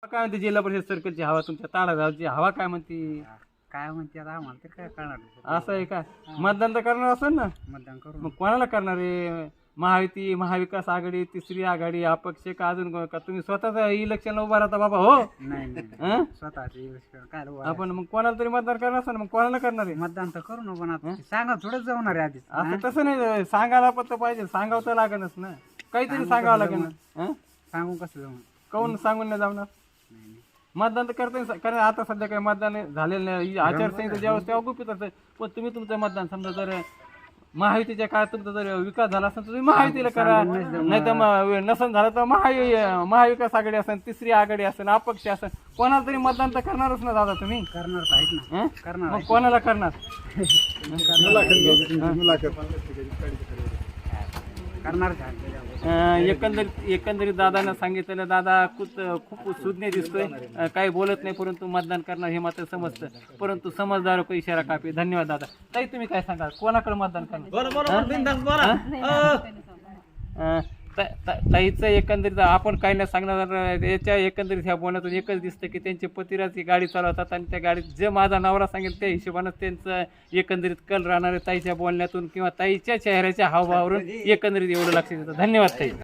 काय म्हणते जिल्हा परिषद सर्कलची हवा, तुमच्या ताडागावची हवा काय म्हणते? काय म्हणते आता आम्हाला तर काय कळणार असं आहे का? मतदान तर करणार असेल ना? मतदान करू मग कोणाला करणार आहे? महायुती, महाविकास आघाडी, तिसरी आघाडी, अपक्ष का अजून का तुम्ही स्वतःच इलेक्शनला उभा राहता बाबा हो? नाही नाही हं? स्वतःच काय आपण मग कोणाला तरी मतदान करणार असेल ना, मग कोणाला करणार आहे? मतदान तर करू ना पण आता सांगा थोडंच जाणार आहे आधीच असं तसं नाही, सांगायला पण पाहिजे, सांगावं तर लागेलच ना, काहीतरी सांगावं लागेल ना. हं? सांगू कसं जाऊ काहून सांगून नाही जाणार? मतदान तर करता, कारण आता सध्या काही मतदान झालेलं नाही, आचारसंहिता जेव्हा तेव्हा गुपित असतं. पण तुम्ही तुमचं मतदान समजा जर महायुतीच्या काळात तुमचा जर विकास झाला असेल तर तुम्ही महायुतीला करा, नाही तर मग नसन झालं तर महाविकास आघाडी असेल, तिसरी आघाडी असेल, अपक्ष असेल, कोणाला तरी मतदान तर करणारच ना दादा तुम्ही. करणार तर आहेत ना हं? करणार मग कोणाला करणार? करणार एकंदरीत दादानं सांगितलेलं, दादा खूप सुज्ञ दिसतोय, काही बोलत नाही परंतु मतदान करणार हे मात्र समजतं, परंतु समजदार को इशारा कापी. धन्यवाद दादा. ताई तुम्ही काय सांगाल, कोणाकडे मतदान करणार? ताईचं एकंदरीत आपण काही नाही सांगणार, याच्या एकंदरीत ह्या बोलण्यातून एकच दिसतं की त्यांचे पतिराज ही गाडी चालवतात आणि त्या गाडीत जे माझा नवरा सांगेल त्या हिशोबानं त्यांचं एकंदरीत कल राहणार आहे ताईच्या बोलण्यातून किंवा ताईच्या चेहऱ्याच्या हावभावावरून एकंदरीत एवढं लक्षात येतं. धन्यवाद ताई.